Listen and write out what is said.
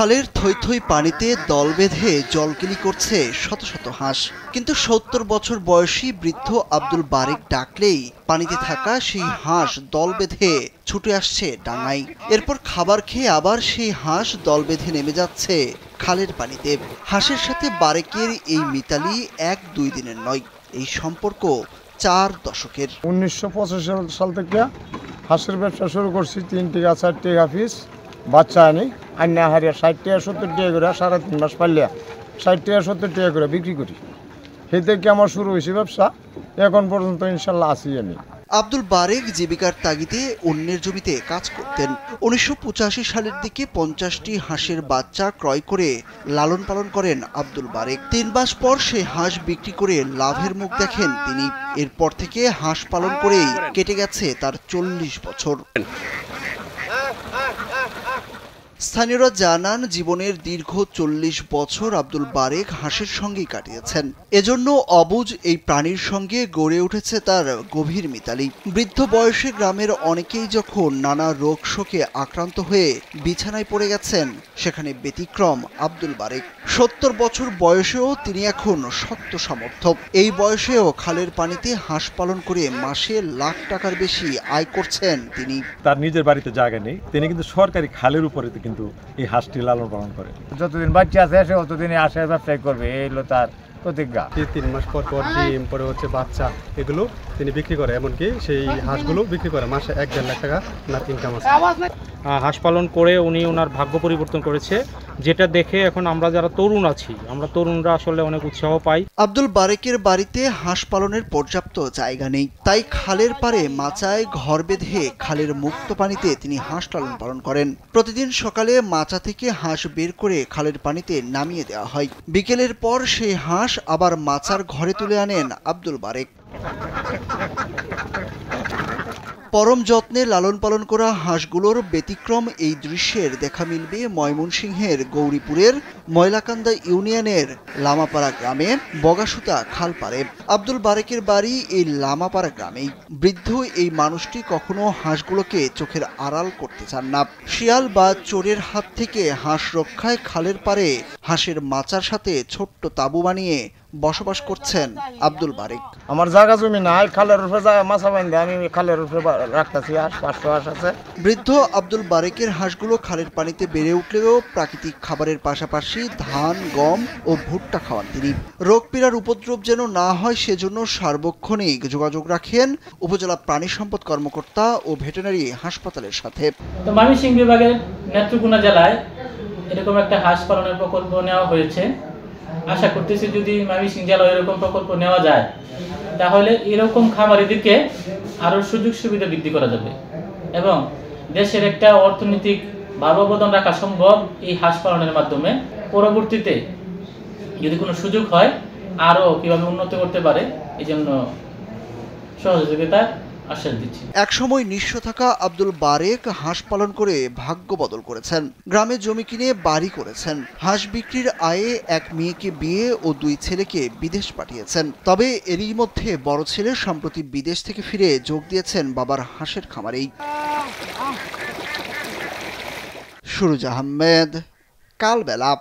খালের থই থই পানিতে দল বেঁধে জলকেলি করছে শত শত হাঁস, কিন্তু ৭০ বছর বয়সী বৃদ্ধ আব্দুল বারেক ডাকলেই পানিতে থাকা সেই হাঁস দল বেঁধে ছুটে আসছে ডাঙায়। এরপর খাবার খেয়ে আবার সেই হাঁস দল বেঁধে নেমে যাচ্ছে খালের পানিতে। হাঁসের সাথে বারেকের এই মিতালি ১-২ দিনের নয়, এই সম্পর্ক ৪ দশকের। ১৯৮৫ সাল থেকে হাঁসের ব্যবসা শুরু করছি। ৩ টাকা ৪ টাকা পিস বাচ্চা আনি আন্না হারিয়া ৬০ টাকা ৭০ টাকা করে ৩.৫ মাস পারলে ৬০ টাকা ৭০ টাকা করে বিক্রি করি। সেই থেকে আমার শুরু হয়েছে ব্যবসা, এখন পর্যন্ত ইনশাল্লাহ আছি আমি। আব্দুল বারেক জীবিকার তাগিদে অন্যের জমিতে কাজ করতেন। ১৯৮৫ সালের দিকে ৫০টি হাঁসের বাচ্চা ক্রয় করে লালন পালন করেন আব্দুল বারেক। ৩ মাস পর সে হাঁস বিক্রি করে লাভের মুখ দেখেন তিনি। এরপর থেকে হাঁস পালন করেই কেটে গেছে তার ৪০ বছর। স্থানীয়রা জানান, জীবনের দীর্ঘ ৪০ বছর আব্দুল বারেক হাঁসের সঙ্গেই কাটিয়েছেন। এজন্য অবুঝ এই প্রাণীর সঙ্গে গড়ে উঠেছে তার গভীর মিতালি। বৃদ্ধ বয়সে গ্রামের অনেকেই যখন নানা রোগ শোকে আক্রান্ত হয়ে বিছানায় পড়ে গেছেন, সেখানে ব্যতিক্রম আব্দুল বারেক। ৭০ বছর বয়সেও তিনি এখন শক্ত সামর্থ্য। এই বয়সেও খালের পানিতে হাঁস পালন করে মাসে লাখ টাকার বেশি আয় করছেন তিনি। তার নিজের বাড়িতে জায়গা নেই, তিনি কিন্তু সরকারি খালের উপরে কিন্তু এই হাঁসটি লালন পালন করে। যতদিন বাচ্চা আছে ততদিন আসে ব্যবসায় করবে, এই হলো তার প্রতিজ্ঞা। ৩ মাস পর পর ডিম, পরে হচ্ছে বাচ্চা, এগুলো তিনি বিক্রি করে। এমনকি সেই হাঁসগুলো বিক্রি করে মাসে ১-১.৫ লাখ টাকা ওনার ইনকাম আছে। হাঁস পালন করে উনি ওনার ভাগ্য পরিবর্তন করেছে, যেটা দেখে এখন আমরা যারা তরুণ আছি, আমরা তরুণরা আসলে অনেক উৎসাহ পাই। আব্দুল বারেকের বাড়িতে হাঁস পালনের পর্যাপ্ত জায়গা নেই, তাই খালের পাড়ে মাচায় ঘর বেঁধে খালের মুক্ত পানিতে তিনি হাঁস লালন পালন করেন। প্রতিদিন সকালে মাচা থেকে হাঁস বের করে খালের পানিতে নামিয়ে দেওয়া হয়। বিকেলের পর সেই হাঁস আবার মাচার ঘরে তুলে আনেন আব্দুল বারেক। পরম যত্নে লালন পালন করা হাঁসগুলোর ব্যতিক্রম এই দৃশ্যের দেখা মিলবে ময়মনসিংহের গৌরীপুরের ময়লাকান্দা ইউনিয়নের লামাপাড়া গ্রামে বগাসুতা খালপাড়ে। আব্দুল বারেকের বাড়ি এই লামাপাড়া গ্রামেই। বৃদ্ধ এই মানুষটি কখনো হাঁসগুলোকে চোখের আড়াল করতে চান না। শিয়াল বা চোরের হাত থেকে হাঁস রক্ষায় খালের পাড়ে হাঁসের মাচার সাথে ছোট্ট তাঁবু বানিয়ে বসবাস করছেন আব্দুল বারেক। আমার জায়গা জমি নাই, খালের উপরে মাছা বাঁধে আমি খালের উপরে রাখতেছি। হাঁস ৫০০ হাঁস আছে। বৃদ্ধ আব্দুল বারেকের হাঁসগুলো খালের পানিতে বেড়ে উঠলেও প্রাকৃতিক খাবারের পাশাপাশি ধান, গম ও ভুট্টা খাওয়ান তিনি। রোগ পীড়ার উপদ্রব যেন না হয় সেজন্য সার্বক্ষণিক যোগাযোগ রাখেন উপজেলা প্রাণী সম্পদ কর্মকর্তা ও ভেটেরিনারি হাসপাতালের সাথে। তো ময়মনসিংহ বিভাগের নেত্রকোনা জেলায় এরকম একটা হাঁস পালনের প্রকল্প নেওয়া হয়েছে। আশা করতেছি যদি ময়মনসিংহ জেলায় এরকম প্রকল্প নেওয়া যায়, তাহলে এরকম খামারিদেরকে আরো সুযোগ সুবিধা বৃদ্ধি করা যাবে এবং দেশের একটা অর্থনৈতিক ভালো অবদান রাখা সম্ভব এই হাঁস পালনের মাধ্যমে। পরবর্তীতে যদি কোনো সুযোগ হয় আরো কিভাবে উন্নতি করতে পারে, এই জন্য সহযোগিতা আশ্বাস দিচ্ছি। একসময় নিঃস্ব থাকা আব্দুল বারেক হাঁস পালন করে ভাগ্য বদল করেছেন। গ্রামে জমি কিনে বাড়ি করেছেন। হাঁস বিক্রির আয়ে এক মেয়েকে বিয়ে ও 2 ছেলেকে বিদেশ পাঠিয়েছেন। তবে এরই মধ্যে বড় ছেলে সম্প্রতি বিদেশ থেকে ফিরে যোগ দিয়েছেন বাবার হাঁসের খামারেই। সুরুজ আহমেদ, কালবেলা।